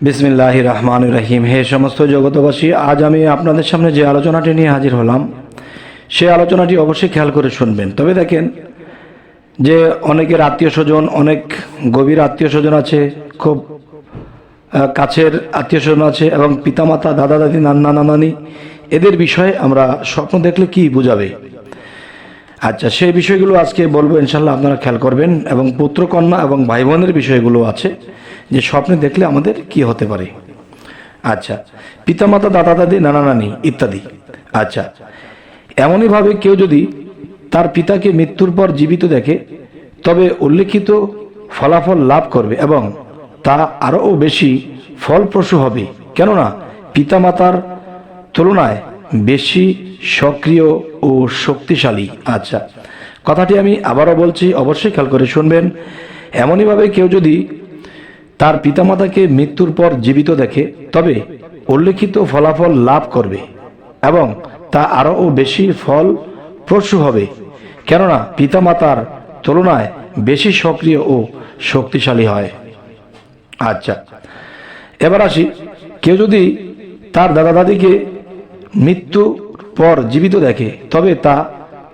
বিসমিল্লাহির রহমানির রহিম। হে সমস্ত জগতবাসী, আজ আমি আপনাদের সামনে যে আলোচনাটি নিয়ে হাজির হলাম সেই আলোচনাটি অবশ্যই খেয়াল করে শুনবেন। তবে দেখেন যে অনেকের আত্মীয় স্বজন, অনেক গভীর আত্মীয় স্বজন আছে, খুব কাছের আত্মীয় স্বজন আছে, এবং পিতামাতা, দাদা দাদি, নানা নানানি, এদের বিষয়ে আমরা স্বপ্ন দেখলে কি বোঝাবে। আচ্ছা, সেই বিষয়গুলো আজকে বলবো, ইনশাল্লাহ আপনারা খেয়াল করবেন। এবং পুত্র কন্যা এবং ভাই বোনের বিষয়গুলো আছে যে স্বপ্নে দেখলে আমাদের কি হতে পারে। আচ্ছা, পিতামাতা, দাদা দাদি, নানা নানি ইত্যাদি। আচ্ছা, এমনইভাবে কেউ যদি তার পিতাকে মৃত্যুর পর জীবিত দেখে তবে উল্লেখিত ফলাফল লাভ করবে এবং তা আরও বেশি ফলপ্রসূ হবে, কেননা পিতামাতার তুলনায় বেশি সক্রিয় ও শক্তিশালী। আচ্ছা, কথাটি আমি আবারও বলছি, অবশ্যই খেয়াল করে শুনবেন। এমনইভাবে কেউ যদি তার পিতামাতাকে মৃত্যুর পর জীবিত দেখে তবে উল্লেখিত ফলাফল লাভ করবে এবং তা আরও বেশি ফলপ্রসূ হবে, কেননা পিতামাতার তুলনায় বেশি সক্রিয় ও শক্তিশালী হয়। আচ্ছা, এবার আসি, কেউ যদি তার দাদা দাদিকে মৃত্যুর পর জীবিত দেখে তবে তা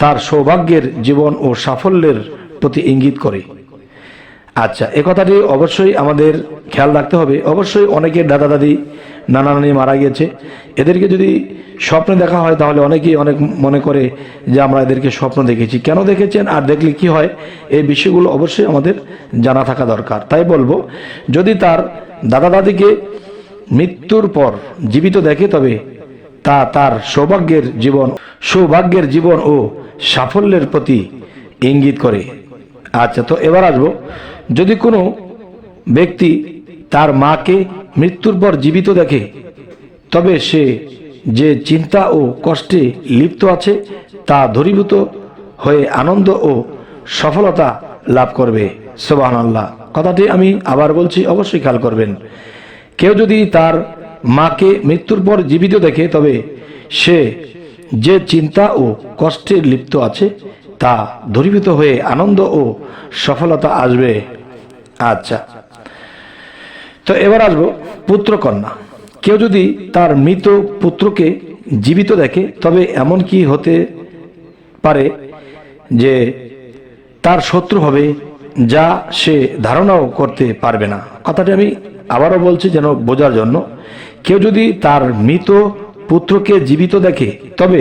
তার সৌভাগ্যের জীবন ও সাফল্যের প্রতি ইঙ্গিত করে। আচ্ছা, এ কথাটি অবশ্যই আমাদের খেয়াল রাখতে হবে। অবশ্যই অনেকের দাদা দাদি, নানা নানি মারা গিয়েছে, এদেরকে যদি স্বপ্নে দেখা হয় তাহলে অনেকেই অনেক মনে করে যে আমরা এদেরকে স্বপ্ন দেখেছি। কেন দেখেছেন আর দেখলে কি হয়, এই বিষয়গুলো অবশ্যই আমাদের জানা থাকা দরকার। তাই বলবো, যদি তার দাদা দাদিকে মৃত্যুর পর জীবিত দেখে তবে তা তার সৌভাগ্যের জীবন ও সাফল্যের প্রতি ইঙ্গিত করে। আচ্ছা, তো এবার আসবো, যদি কোনো ব্যক্তি তার মাকে মৃত্যুর পর জীবিত দেখে তবে সে যে চিন্তা ও কষ্টে লিপ্ত আছে তা দূরীভূত হয়ে আনন্দ ও সফলতা লাভ করবে। সুবহানাল্লাহ। কথাটি আমি আবার বলছি, অবশ্যই খেয়াল করবেন। কেউ যদি তার মাকে মৃত্যুর পর জীবিত দেখে তবে সে যে চিন্তা ও কষ্টে লিপ্ত আছে তা দূরীভূত হয়ে আনন্দ ও সফলতা আসবে। আচ্ছা, তো এবার আসবো পুত্র কন্যা। কেউ যদি তার মৃত পুত্রকে জীবিত দেখে তবে এমন কি হতে পারে যে তার শত্রু হবে যা সে ধারণাও করতে পারবে না। কথাটি আমি আবারও বলছি যেন বোঝার জন্য। কেউ যদি তার মৃত পুত্রকে জীবিত দেখে তবে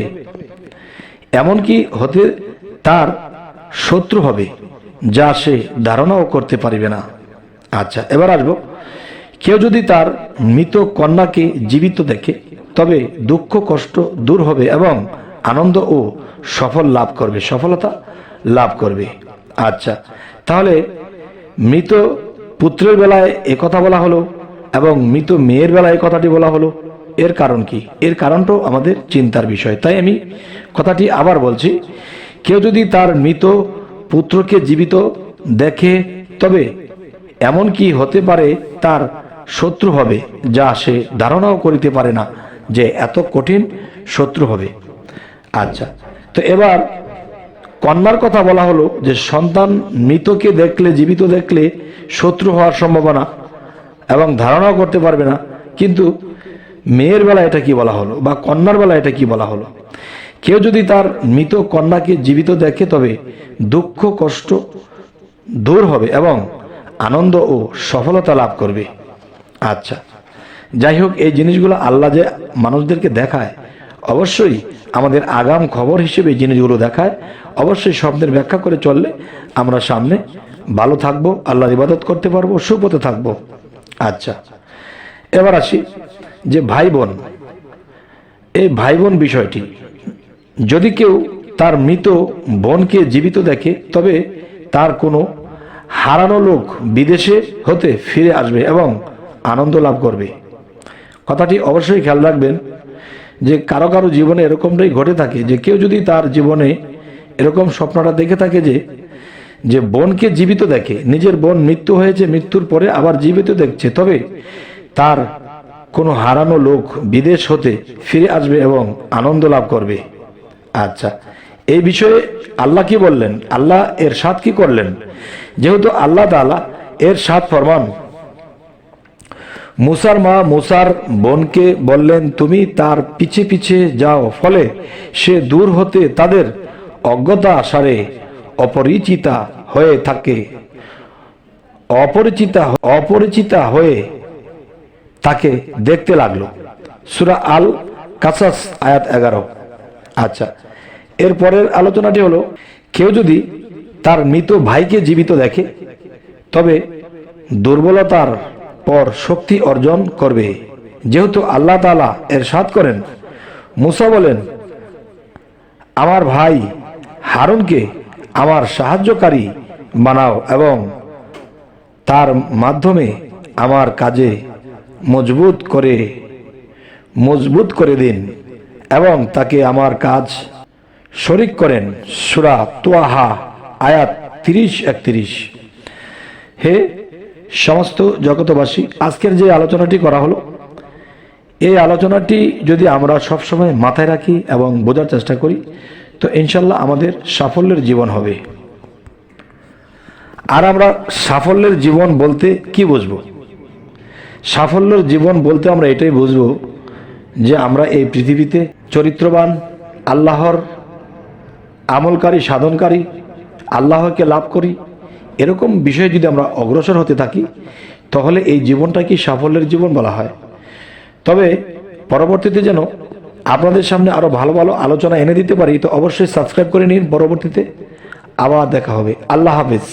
এমন কি হতে তার শত্রু হবে যা সে ধারণাও করতে পারবে না। আচ্ছা, এবার আসবো, কেউ যদি তার মৃত কন্যাকে জীবিত দেখে তবে দুঃখ কষ্ট দূর হবে এবং আনন্দ ও সফলতা লাভ করবে। আচ্ছা, তাহলে মৃত পুত্রের বেলায় একথা বলা হলো এবং মৃত মেয়ের বেলায় কথাটি বলা হলো, এর কারণ কি? এর কারণটাও আমাদের চিন্তার বিষয়। তাই আমি কথাটি আবার বলছি, কেউ যদি তার মৃত পুত্রকে জীবিত দেখে তবে এমন কি হতে পারে তার শত্রু হবে যা সে ধারণাও করিতে পারে না যে এত কঠিন শত্রু হবে। আচ্ছা, তো এবার কন্যার কথা বলা হলো যে সন্তান মৃতকে দেখলে, জীবিত দেখলে শত্রু হওয়ার সম্ভাবনা এবং ধারণাও করতে পারবে না। কিন্তু মেয়ের বেলা এটা কি বলা হলো বা কন্যার বেলা এটা কি বলা হলো? কেউ যদি তার মৃত কন্যাকে জীবিত দেখে তবে দুঃখ কষ্ট দূর হবে এবং আনন্দ ও সফলতা লাভ করবে। আচ্ছা, যাই হোক, এই জিনিসগুলো আল্লাহ যে মানুষদেরকে দেখায় অবশ্যই আমাদের আগাম খবর হিসেবে এই জিনিসগুলো দেখায়। অবশ্যই স্বপ্নের ব্যাখ্যা করে চললে আমরা সামনে ভালো থাকবো, আল্লাহর ইবাদত করতে পারবো, সুপথে থাকবো। আচ্ছা, এবার আসি যে ভাই বোন। এই ভাই বোন বিষয়টি, যদি কেউ তার মৃত বোনকে জীবিত দেখে তবে তার কোনো হারানো লোক বিদেশে হতে ফিরে আসবে এবং আনন্দ লাভ করবে। কথাটি অবশ্যই খেয়াল রাখবেন যে কারো কারো জীবনে এরকমটাই ঘটে থাকে যে কেউ যদি তার জীবনে এরকম স্বপ্নটা দেখে থাকে যে বোনকে জীবিত দেখে, নিজের বোন মৃত্যু হয়েছে, মৃত্যুর পরে আবার জীবিত দেখছে, তবে তার কোনো হারানো লোক বিদেশ হতে ফিরে আসবে এবং আনন্দ লাভ করবে। আচ্ছা, এই বিষয়ে আল্লাহ কি বললেন, আল্লাহ এর সাথ কি করলেন? যেহেতু আল্লাহ তাআলা এর সাথ ফরমান মুসার মা মুসার বোনকে বললেন, তুমি তার পিছে পিছে যাও, ফলে সে দূর হতে তাদের অজ্ঞতা সারে অপরিচিতা হয়ে থাকে, অপরিচিতা হয়ে তাকে দেখতে লাগলো। সূরা আল কাসাস আয়াত 11। আচ্ছা, এরপরের আলোচনাটি হলো, কেউ যদি তার মৃত ভাইকে জীবিত দেখে তবে দুর্বলতার পর শক্তি অর্জন করবে, যেহেতু আল্লাহ তাআলা ইরশাদ করেন, মুসা বলেন, আমার ভাই হারুনকে আমার সাহায্যকারী বানাও এবং তার মাধ্যমে আমার কাজে মজবুত করে দিন এবং তাকে আমার কাজ শরীক করেন। সূরা তোয়াহা আয়াত 30-31। হে সমস্ত জগতবাসী, আজকের যে আলোচনাটি করা হলো, এই আলোচনাটি যদি আমরা সবসময় মাথায় রাখি এবং বোঝার চেষ্টা করি, তো ইনশাল্লাহ আমাদের সাফল্যের জীবন হবে। আর আমরা সাফল্যের জীবন বলতে কি বুঝবো? সাফল্যের জীবন বলতে আমরা এটাই বুঝবো যে আমরা এই পৃথিবীতে চরিত্রবান, আল্লাহর আমলকারী, সাধনকারী, আল্লাহকে লাভ করি, এরকম বিষয়ে যদি আমরা অগ্রসর হতে থাকি, তাহলে এই জীবনটাকে সাফল্যের জীবন বলা হয়। তবে পরবর্তীতে যেন আপনাদের সামনে আরো ভালো ভালো আলোচনা এনে দিতে পারি, তো অবশ্যই সাবস্ক্রাইব করে নিন। পরবর্তীতে আবার দেখা হবে। আল্লাহ হাফেজ।